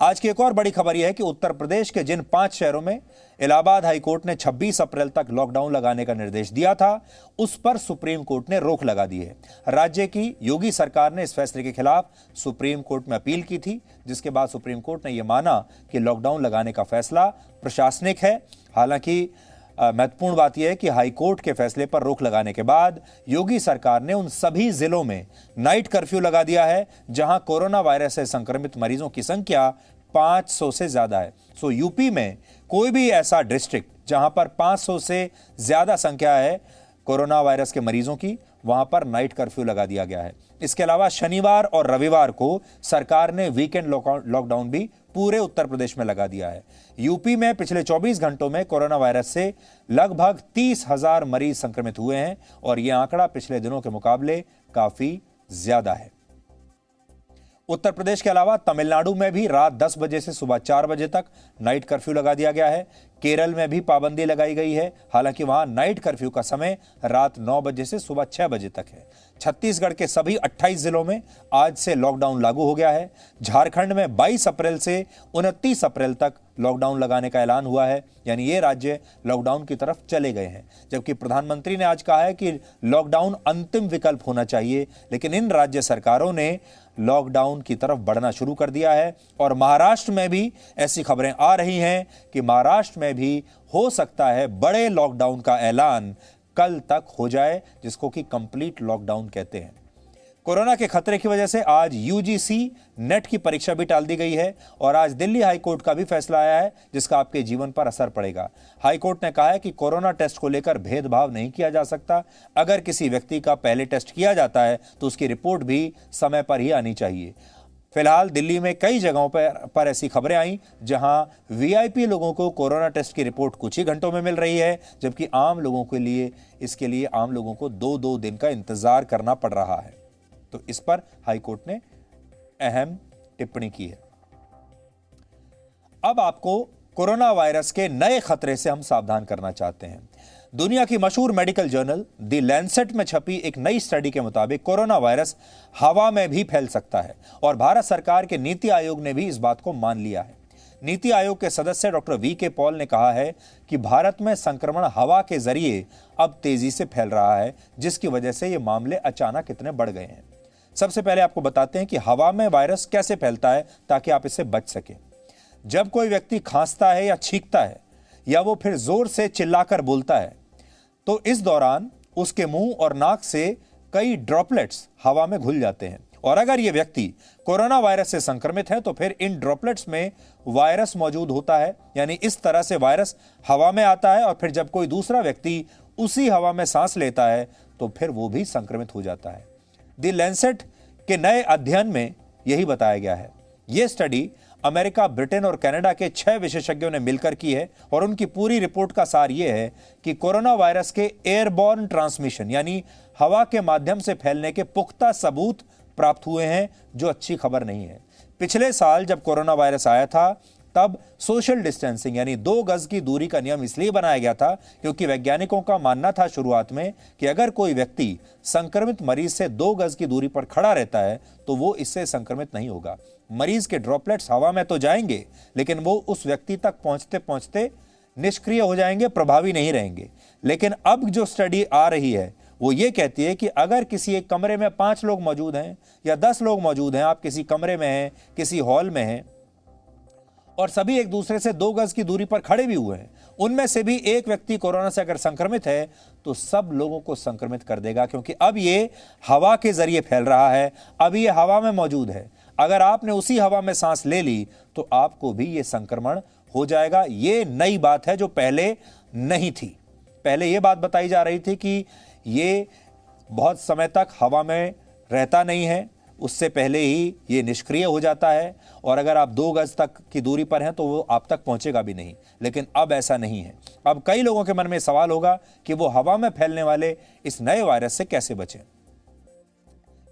आज की एक और बड़ी खबर यह है कि उत्तर प्रदेश के जिन 5 शहरों में इलाहाबाद हाईकोर्ट ने 26 अप्रैल तक लॉकडाउन लगाने का निर्देश दिया था, उस पर सुप्रीम कोर्ट ने रोक लगा दी है। राज्य की योगी सरकार ने इस फैसले के खिलाफ सुप्रीम कोर्ट में अपील की थी, जिसके बाद सुप्रीम कोर्ट ने यह माना कि लॉकडाउन लगाने का फैसला प्रशासनिक है। हालांकि महत्वपूर्ण बात यह है कि हाईकोर्ट के फैसले पर रोक लगाने के बाद योगी सरकार ने उन सभी जिलों में नाइट कर्फ्यू लगा दिया है जहां कोरोना वायरस से संक्रमित मरीजों की संख्या 500 से ज्यादा है। सो यूपी में कोई भी ऐसा डिस्ट्रिक्ट जहां पर 500 से ज्यादा संख्या है कोरोना वायरस के मरीजों की, वहां पर नाइट कर्फ्यू लगा दिया गया है। इसके अलावा शनिवार और रविवार को सरकार ने वीकेंड लॉकडाउन भी पूरे उत्तर प्रदेश में लगा दिया है। यूपी में पिछले 24 घंटों में कोरोना वायरस से लगभग 30,000 मरीज संक्रमित हुए हैं और यह आंकड़ा पिछले दिनों के मुकाबले काफी ज्यादा है। उत्तर प्रदेश के अलावा तमिलनाडु में भी रात 10 बजे से सुबह 4 बजे तक नाइट कर्फ्यू लगा दिया गया है। केरल में भी पाबंदी लगाई गई है, हालांकि वहां नाइट कर्फ्यू का समय रात 9 बजे से सुबह 6 बजे तक है। छत्तीसगढ़ के सभी 28 जिलों में आज से लॉकडाउन लागू हो गया है। झारखंड में 22 अप्रैल से 29 अप्रैल तक लॉकडाउन लगाने का ऐलान हुआ है, यानी ये राज्य लॉकडाउन की तरफ चले गए हैं। जबकि प्रधानमंत्री ने आज कहा है कि लॉकडाउन अंतिम विकल्प होना चाहिए, लेकिन इन राज्य सरकारों ने लॉकडाउन की तरफ बढ़ना शुरू कर दिया है। और महाराष्ट्र में भी ऐसी खबरें आ रही हैं कि महाराष्ट्र में भी हो सकता है बड़े लॉकडाउन का ऐलान कल तक हो जाए, जिसको कि कंप्लीट लॉकडाउन कहते हैं। कोरोना के खतरे की वजह से आज यूजीसी नेट की परीक्षा भी टाल दी गई है और आज दिल्ली हाईकोर्ट का भी फैसला आया है, जिसका आपके जीवन पर असर पड़ेगा। हाईकोर्ट ने कहा है कि कोरोना टेस्ट को लेकर भेदभाव नहीं किया जा सकता। अगर किसी व्यक्ति का पहले टेस्ट किया जाता है तो उसकी रिपोर्ट भी समय पर ही आनी चाहिए। फिलहाल दिल्ली में कई जगहों पर ऐसी खबरें आई जहां वीआईपी लोगों को कोरोना टेस्ट की रिपोर्ट कुछ ही घंटों में मिल रही है, जबकि आम लोगों के लिए इसके लिए आम लोगों को 2-2 दिन का इंतजार करना पड़ रहा है। तो इस पर हाईकोर्ट ने अहम टिप्पणी की है। अब आपको कोरोना वायरस के नए खतरे से हम सावधान करना चाहते हैं। दुनिया की मशहूर मेडिकल जर्नल द लैंसेट में छपी एक नई स्टडी के मुताबिक कोरोना वायरस हवा में भी फैल सकता है और भारत सरकार के नीति आयोग ने भी इस बात को मान लिया है। नीति आयोग के सदस्य डॉक्टर वी.के. पॉल ने कहा है कि भारत में संक्रमण हवा के जरिए अब तेजी से फैल रहा है, जिसकी वजह से ये मामले अचानक इतने बढ़ गए हैं। सबसे पहले आपको बताते हैं कि हवा में वायरस कैसे फैलता है ताकि आप इससे बच सकें। जब कोई व्यक्ति खांसता है या छींकता है या वो फिर जोर से चिल्लाकर बोलता है, तो इस दौरान उसके मुंह और नाक से कई ड्रॉपलेट्स हवा में घुल जाते हैं और अगर ये व्यक्ति कोरोना वायरस से संक्रमित है तो फिर इन ड्रॉपलेट्स में वायरस मौजूद होता है। यानी इस तरह से वायरस हवा में आता है और फिर जब कोई दूसरा व्यक्ति उसी हवा में सांस लेता है तो फिर वो भी संक्रमित हो जाता है। द लैंसेट के नए अध्ययन में यही बताया गया है। यह स्टडी अमेरिका, ब्रिटेन और कनाडा के 6 विशेषज्ञों ने मिलकर की है और उनकी पूरी रिपोर्ट का सार यह है कि कोरोना वायरस के एयरबॉर्न ट्रांसमिशन यानी हवा के माध्यम से फैलने के पुख्ता सबूत प्राप्त हुए हैं, जो अच्छी खबर नहीं है। पिछले साल जब कोरोना वायरस आया था तब सोशल डिस्टेंसिंग यानी 2 गज की दूरी का नियम इसलिए बनाया गया था क्योंकि वैज्ञानिकों का मानना था शुरुआत में कि अगर कोई व्यक्ति संक्रमित मरीज से 2 गज की दूरी पर खड़ा रहता है तो वो इससे संक्रमित नहीं होगा। मरीज के ड्रॉपलेट्स हवा में तो जाएंगे, लेकिन वो उस व्यक्ति तक पहुंचते पहुंचते निष्क्रिय हो जाएंगे, प्रभावी नहीं रहेंगे। लेकिन अब जो स्टडी आ रही है वो ये कहती है कि अगर किसी एक कमरे में 5 लोग मौजूद हैं या 10 लोग मौजूद हैं, आप किसी कमरे में हैं, किसी हॉल में हैं और सभी एक दूसरे से 2 गज की दूरी पर खड़े भी हुए हैं, उनमें से भी एक व्यक्ति कोरोना से अगर संक्रमित है तो सब लोगों को संक्रमित कर देगा, क्योंकि अब ये हवा के जरिए फैल रहा है, अब ये हवा में मौजूद है। अगर आपने उसी हवा में सांस ले ली तो आपको भी ये संक्रमण हो जाएगा। ये नई बात है जो पहले नहीं थी। पहले ये बात बताई जा रही थी कि ये बहुत समय तक हवा में रहता नहीं है, उससे पहले ही ये निष्क्रिय हो जाता है और अगर आप 2 गज तक की दूरी पर हैं तो वो आप तक पहुंचेगा भी नहीं। लेकिन अब ऐसा नहीं है। अब कई लोगों के मन में सवाल होगा कि वो हवा में फैलने वाले इस नए वायरस से कैसे बचें,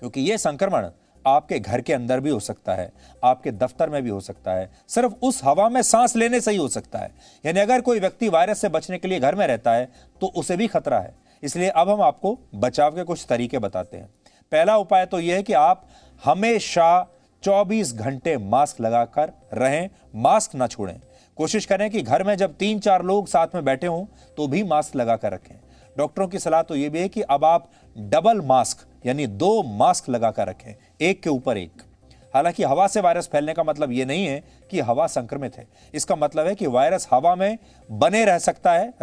क्योंकि ये संक्रमण आपके घर के अंदर भी हो सकता है, आपके दफ्तर में भी हो सकता है, सिर्फ उस हवा में सांस लेने से ही हो सकता है। यानी अगर कोई व्यक्ति वायरस से बचने के लिए घर में रहता है तो उसे भी खतरा है। इसलिए अब हम आपको बचाव के कुछ तरीके बताते हैं। पहला उपाय तो यह है कि आप हमेशा 24 घंटे मास्क लगाकर रहें, मास्क ना छोड़ें। कोशिश करें कि घर में जब 3-4 लोग साथ में बैठे हों तो भी मास्क लगाकर रखें। डॉक्टरों की सलाह तो यह भी है कि अब आप डबल मास्क यानी 2 मास्क लगाकर रखें, एक के ऊपर एक। हालांकि हवा से वायरस फैलने का मतलब यह नहीं है कि हवा संक्रमित है। इसका मतलब है कि वायरस हवा में बने रह सकता है।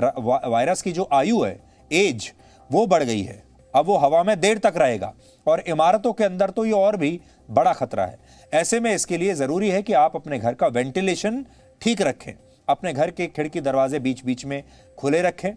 वायरस की जो आयु है, एज, वो बढ़ गई है। अब वो हवा में देर तक रहेगा और इमारतों के अंदर तो ये और भी बड़ा खतरा है। ऐसे में इसके लिए जरूरी है कि आप अपने घर का वेंटिलेशन ठीक रखें, अपने घर के खिड़की दरवाजे बीच बीच में खुले रखें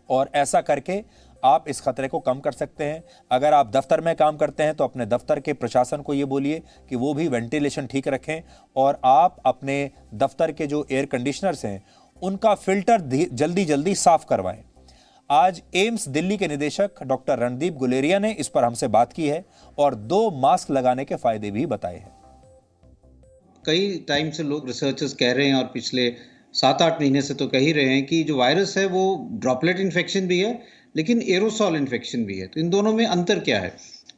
और ऐसा करके आप इस खतरे को कम कर सकते हैं। अगर आप दफ्तर में काम करते हैं तो अपने दफ्तर के प्रशासन को ये बोलिए कि वो भी वेंटिलेशन ठीक रखें और आप अपने दफ्तर के जो एयर कंडीशनर्स हैं उनका फिल्टर जल्दी जल्दी साफ करवाएं। आज एम्स दिल्ली के निदेशक डॉक्टर रणदीप गुलेरिया ने इस पर हमसे बात की है और 2 मास्क लगाने के फायदे भी बताए हैं। कई टाइम से लोग रिसर्चर्स कह रहे हैं और पिछले 7-8 महीने से तो कह ही रहे हैं कि जो वायरस है वो ड्रॉपलेट इन्फेक्शन भी है लेकिन एरोसॉल इन्फेक्शन भी है। तो इन दोनों में अंतर क्या है?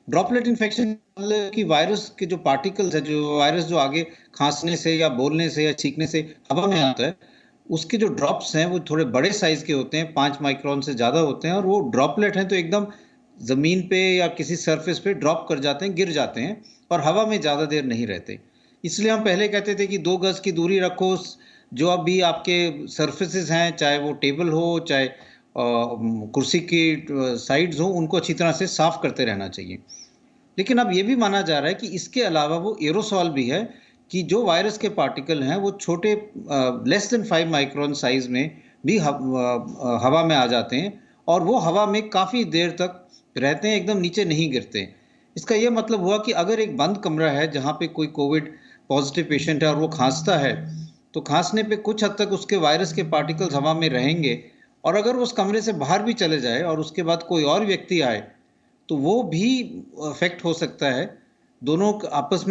ड्रॉपलेट इन्फेक्शन कि वायरस के जो पार्टिकल्स है, जो वायरस जो आगे खांसने से या बोलने से या छींकने से हवा में आता है, उसके जो ड्रॉप्स हैं वो थोड़े बड़े साइज के होते हैं, 5 माइक्रोन से ज़्यादा होते हैं और वो ड्रॉपलेट हैं तो एकदम ज़मीन पे या किसी सरफेस पे ड्रॉप कर जाते हैं, गिर जाते हैं और हवा में ज़्यादा देर नहीं रहते। इसलिए हम पहले कहते थे कि 2 गज की दूरी रखो। जो अभी आपके सरफेसेस हैं, चाहे वो टेबल हो, चाहे कुर्सी की साइड्स हो, उनको अच्छी तरह से साफ करते रहना चाहिए। लेकिन अब ये भी माना जा रहा है कि इसके अलावा वो एरोसॉल भी है कि जो वायरस के पार्टिकल हैं वो छोटे लेस देन 5 माइक्रोन साइज में भी हवा में आ जाते हैं और वो हवा में काफ़ी देर तक रहते हैं, एकदम नीचे नहीं गिरते। इसका ये मतलब हुआ कि अगर एक बंद कमरा है जहाँ पे कोई कोविड पॉजिटिव पेशेंट है और वो खांसता है, तो खांसने पे कुछ हद तक उसके वायरस के पार्टिकल्स हवा में रहेंगे और अगर उस कमरे से बाहर भी चले जाए और उसके बाद कोई और व्यक्ति आए तो वो भी अफेक्ट हो सकता है। दोनों आपस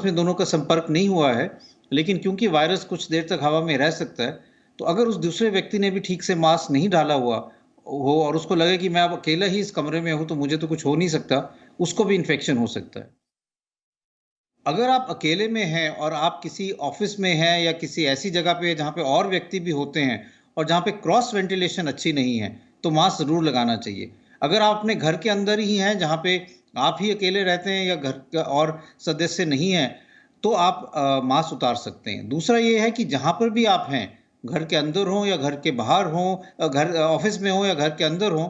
में दोनों का संपर्क नहीं हुआ है, लेकिन क्योंकि वायरस कुछ देर तक हवा में रह सकता है, तो अगर उस दूसरे व्यक्ति ने भी ठीक से मास्क नहीं डाला हुआ हो और उसको लगे कि मैं अब अकेला ही इस कमरे में हूं तो मुझे तो कुछ हो नहीं सकता, उसको भी इन्फेक्शन हो सकता है। अगर आप अकेले में हैं और आप किसी ऑफिस में हैं या किसी ऐसी जगह पे जहाँ पे और व्यक्ति भी होते हैं और जहाँ पे क्रॉस वेंटिलेशन अच्छी नहीं है, तो मास्क ज़रूर लगाना चाहिए। अगर आप अपने घर के अंदर ही हैं जहाँ पे आप ही अकेले रहते हैं या घर का और सदस्य नहीं है, तो आप मास्क उतार सकते हैं। दूसरा ये है कि जहाँ पर भी आप हैं, घर के अंदर हों या घर के बाहर हों, घर ऑफिस में हो या घर के अंदर हों,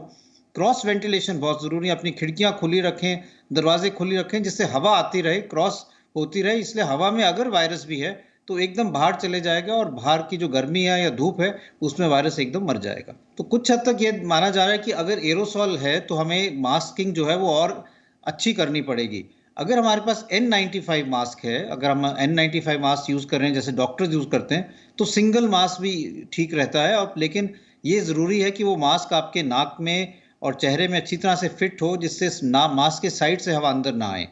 क्रॉस वेंटिलेशन बहुत ज़रूरी है। अपनी खिड़कियाँ खुली रखें, दरवाजे खुली रखें जिससे हवा आती रहे, क्रॉस होती रहे। इसलिए हवा में अगर वायरस भी है तो एकदम बाहर चले जाएगा और बाहर की जो गर्मी है या धूप है उसमें वायरस एकदम मर जाएगा। तो कुछ हद तक ये माना जा रहा है कि अगर एरोसॉल है तो हमें मास्किंग जो है वो और अच्छी करनी पड़ेगी। अगर हमारे पास N95 मास्क है, अगर हम N95 मास्क यूज़ कर रहे हैं जैसे डॉक्टर्स यूज़ करते हैं, तो सिंगल मास्क भी ठीक रहता है। और लेकिन ये ज़रूरी है कि वो मास्क आपके नाक में और चेहरे में अच्छी तरह से फिट हो जिससे मास्क के साइड से हवा अंदर ना आए।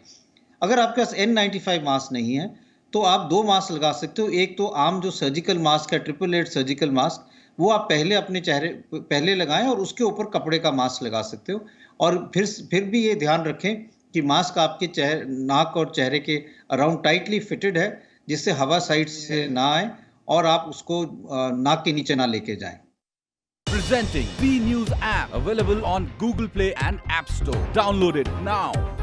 अगर आपके पास N95 मास्क नहीं है तो आप 2 मास्क लगा सकते हो। एक तो आम जो सर्जिकल मास्क है, 888 सर्जिकल मास्क, वो आप पहले अपने चेहरे पहले लगाएं और उसके ऊपर कपड़े का मास्क लगा सकते हो। और फिर भी ये ध्यान रखें कि मास्क आपके नाक और चेहरे के अराउंड टाइटली फिटेड है जिससे हवा साइड से ना आए और आप उसको नाक के नीचे ना लेके जाएं। Presenting B News app available on Google Play and App Store. Download it now.